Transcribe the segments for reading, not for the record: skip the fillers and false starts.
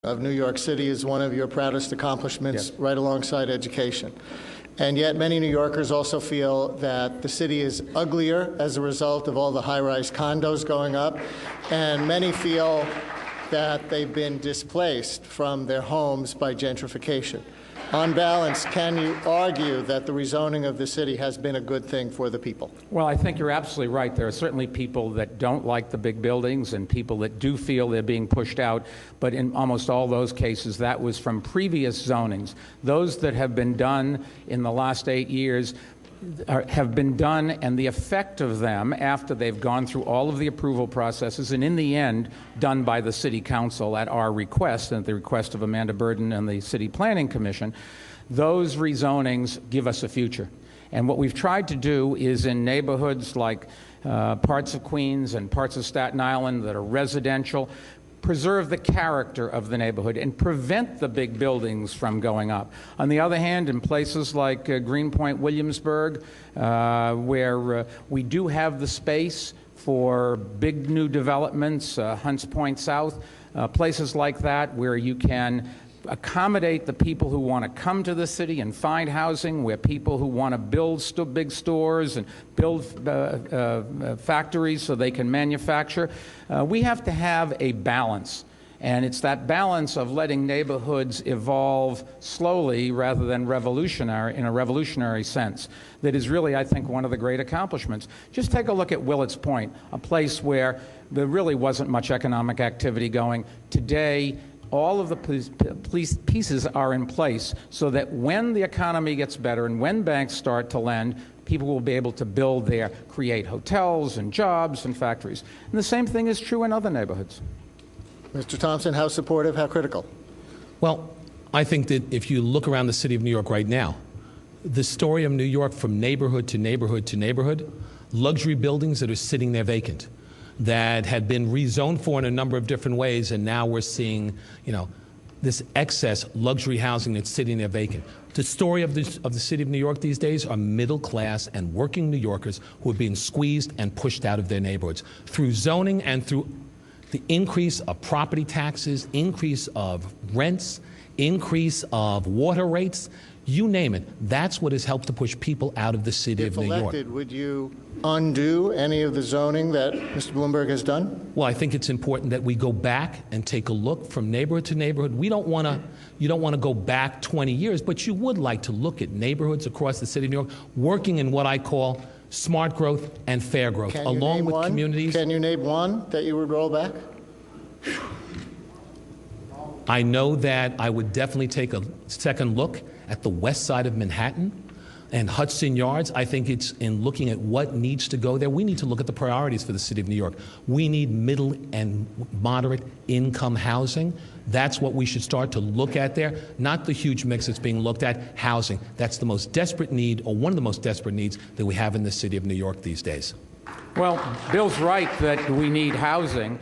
of New York City is one of your proudest accomplishments, right alongside education. And yet many New Yorkers also feel that the city is uglier as a result of all the high-rise condos going up, and many feel that they've been displaced from their homes by gentrification. On balance, can you argue that the rezoning of the city has been a good thing for the people? Well, I think you're absolutely right. There are certainly people that don't like the big buildings and people that do feel they're being pushed out. But in almost all those cases, that was from previous zonings. Those that have been done in the last 8 years have been done, and the effect of them after they've gone through all of the approval processes and in the end done by the City Council at our request and at the request of Amanda Burden and the City Planning Commission, those rezonings give us a future. And what we've tried to do is in neighborhoods like parts of Queens and parts of Staten Island that are residential, preserve the character of the neighborhood and prevent the big buildings from going up. On the other hand, in places like Greenpoint, Williamsburg, where we do have the space for big new developments, Hunts Point South, places like that where you can accommodate the people who want to come to the city and find housing, where people who want to build big stores and build factories so they can manufacture. We have to have a balance. And it's that balance of letting neighborhoods evolve slowly rather than in a revolutionary sense that is really, I think, one of the great accomplishments. Just take a look at Willets Point, a place where there really wasn't much economic activity going. Today, all of the pieces are in place so that when the economy gets better and when banks start to lend, people will be able to build there, create hotels and jobs and factories. And the same thing is true in other neighborhoods. Mr. Thompson, how supportive, how critical? Well, I think that if you look around the city of New York right now, the story of New York from neighborhood to neighborhood to neighborhood, luxury buildings that are sitting there vacant, that had been rezoned for in a number of different ways, and now we're seeing, this excess luxury housing that's sitting there vacant. The story of the city of New York these days are middle class and working New Yorkers who are being squeezed and pushed out of their neighborhoods through zoning and through the increase of property taxes, increase of rents, increase of water rates. You name it. That's what has helped to push people out of the city of New York. If elected, would you undo any of the zoning that Mr. Bloomberg has done? Well, I think it's important that we go back and take a look from neighborhood to neighborhood. You don't want to go back 20 years, but you would like to look at neighborhoods across the city of New York working in what I call smart growth and fair growth, along with communities. Can you name one that you would roll back? I know that I would definitely take a second look at the west side of Manhattan and Hudson Yards. I think it's in looking at what needs to go there. We need to look at the priorities for the city of New York. We need middle and moderate income housing. That's what we should start to look at there, not the huge mix that's being looked at, housing. That's the most desperate need, or one of the most desperate needs that we have in the city of New York these days. Well, Bill's right that we need housing.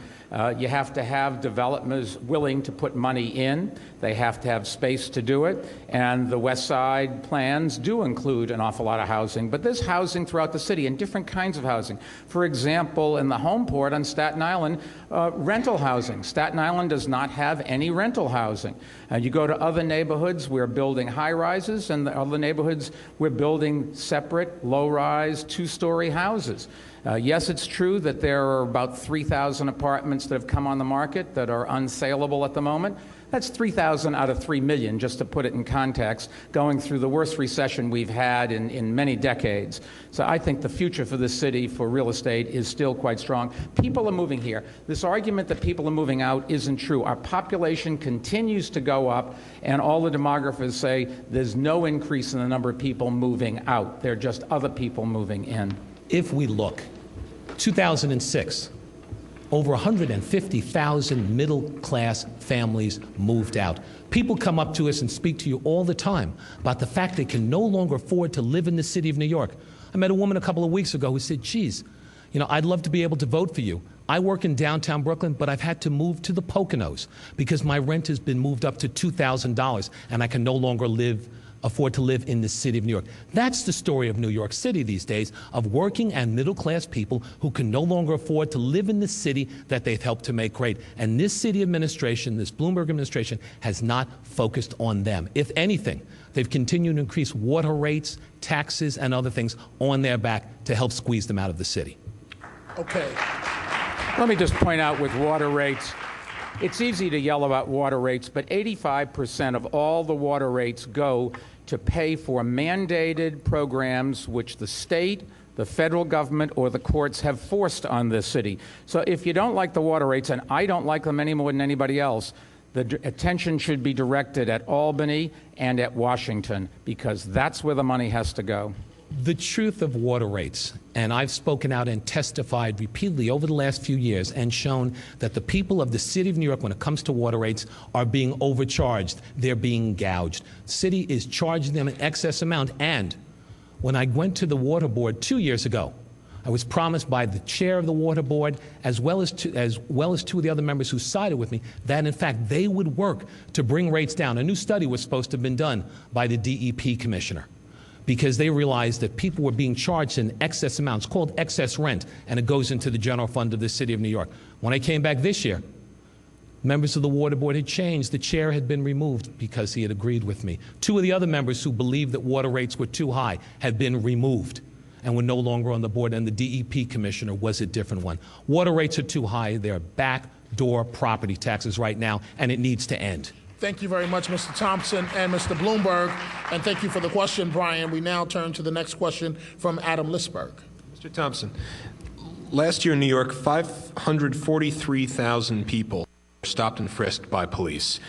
You have to have developers willing to put money in. They have to have space to do it. And the West Side plans do include an awful lot of housing. But there's housing throughout the city and different kinds of housing. For example, in the Homeport on Staten Island, rental housing. Staten Island does not have any rental housing. You go to other neighborhoods, we're building high-rises, and the other neighborhoods, we're building separate, low-rise, two-story houses. Yes, it's true that there are about 3,000 apartments that have come on the market that are unsaleable at the moment. That's 3,000 out of 3 million, just to put it in context, going through the worst recession we've had in many decades. So I think the future for this city for real estate is still quite strong. People are moving here. This argument that people are moving out isn't true. Our population continues to go up, and all the demographers say there's no increase in the number of people moving out. They're just other people moving in. If we look, 2006, over 150,000 middle-class families moved out. People come up to us and speak to you all the time about the fact they can no longer afford to live in the city of New York. I met a woman a couple of weeks ago who said, geez, I'd love to be able to vote for you. I work in downtown Brooklyn, but I've had to move to the Poconos because my rent has been moved up to $2,000 and I can no longer afford to live in the city of New York. That's the story of New York City these days, of working and middle-class people who can no longer afford to live in the city that they've helped to make great. And this city administration, this Bloomberg administration, has not focused on them. If anything, they've continued to increase water rates, taxes, and other things on their back to help squeeze them out of the city. Okay. Let me just point out with water rates, it's easy to yell about water rates, but 85% of all the water rates go to pay for mandated programs which the state, the federal government, or the courts have forced on this city. So if you don't like the water rates, and I don't like them any more than anybody else, the attention should be directed at Albany and at Washington, because that's where the money has to go. The truth of water rates, and I've spoken out and testified repeatedly over the last few years and shown that the people of the city of New York, when it comes to water rates, are being overcharged. They're being gouged. The city is charging them an excess amount. And when I went to the water board 2 years ago, I was promised by the chair of the water board, as well as two of the other members who sided with me, that in fact they would work to bring rates down. A new study was supposed to have been done by the DEP commissioner, because they realized that people were being charged in excess amounts, called excess rent, and it goes into the general fund of the city of New York. When I came back this year, members of the water board had changed. The chair had been removed because he had agreed with me. Two of the other members who believed that water rates were too high had been removed and were no longer on the board, and the DEP commissioner was a different one. Water rates are too high. They're backdoor property taxes right now, and it needs to end. Thank you very much, Mr. Thompson and Mr. Bloomberg, and thank you for the question, Brian. We now turn to the next question from Adam Lisberg. Mr. Thompson, last year in New York, 543,000 people were stopped and frisked by police,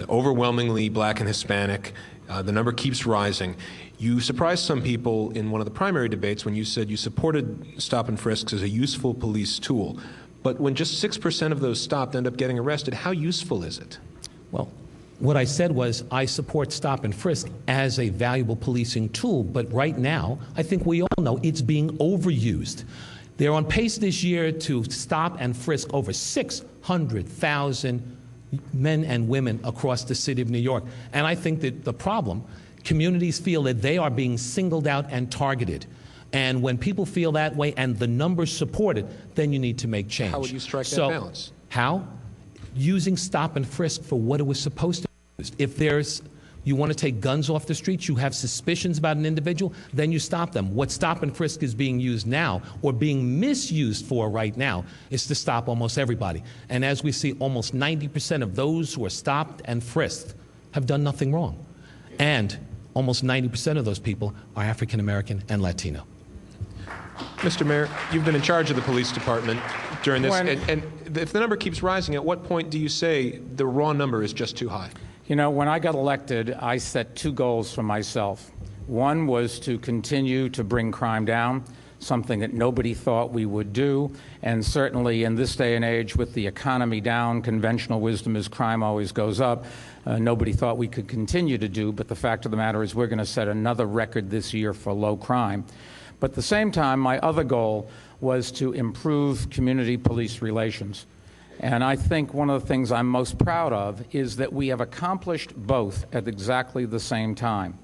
overwhelmingly black and Hispanic. The number keeps rising. You surprised some people in one of the primary debates when you said you supported stop and frisks as a useful police tool. But when just 6% of those stopped end up getting arrested, how useful is it? Well, what I said was I support stop and frisk as a valuable policing tool, but right now, I think we all know it's being overused. They're on pace this year to stop and frisk over 600,000 men and women across the city of New York. And I think that the problem, communities feel that they are being singled out and targeted. And when people feel that way and the numbers support it, then you need to make change. How would you strike that balance? How? Using stop and frisk for what it was supposed to be used. If you want to take guns off the streets, you have suspicions about an individual, then you stop them. What stop and frisk is being used now, or being misused for right now, is to stop almost everybody. And as we see, almost 90% of those who are stopped and frisked have done nothing wrong. And almost 90% of those people are African American and Latino. Mr. Mayor, you've been in charge of the police department during this, and if the number keeps rising, at what point do you say the raw number is just too high? You know, when I got elected, I set two goals for myself. One was to continue to bring crime down, something that nobody thought we would do. And certainly in this day and age, with the economy down, conventional wisdom is crime always goes up. Nobody thought we could continue to do, but the fact of the matter is we're going to set another record this year for low crime. But at the same time, my other goal was to improve community police relations. And I think one of the things I'm most proud of is that we have accomplished both at exactly the same time.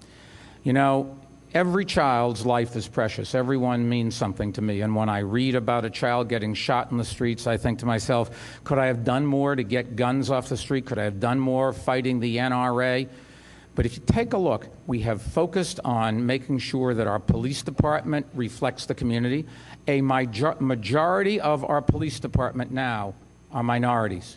You know, every child's life is precious. Everyone means something to me. And when I read about a child getting shot in the streets, I think to myself, could I have done more to get guns off the street? Could I have done more fighting the NRA? But if you take a look, we have focused on making sure that our police department reflects the community. A majority of our police department now are minorities.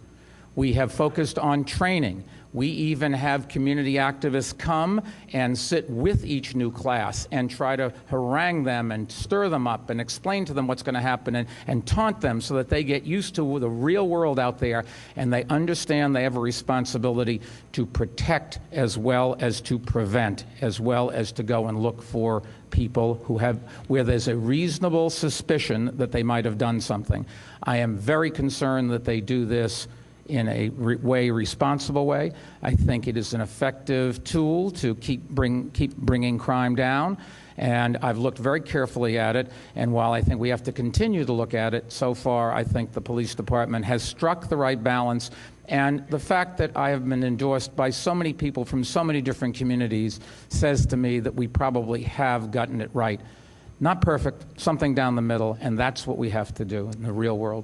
We have focused on training. We even have community activists come and sit with each new class and try to harangue them and stir them up and explain to them what's going to happen and taunt them so that they get used to the real world out there and they understand they have a responsibility to protect as well as to prevent, as well as to go and look for people where there's a reasonable suspicion that they might have done something. I am very concerned that they do this in a responsible way. I think it is an effective tool to keep bringing crime down. And I've looked very carefully at it, and while I think we have to continue to look at it, so far I think the police department has struck the right balance. And the fact that I have been endorsed by so many people from so many different communities says to me that we probably have gotten it right. Not perfect, something down the middle, and that's what we have to do in the real world.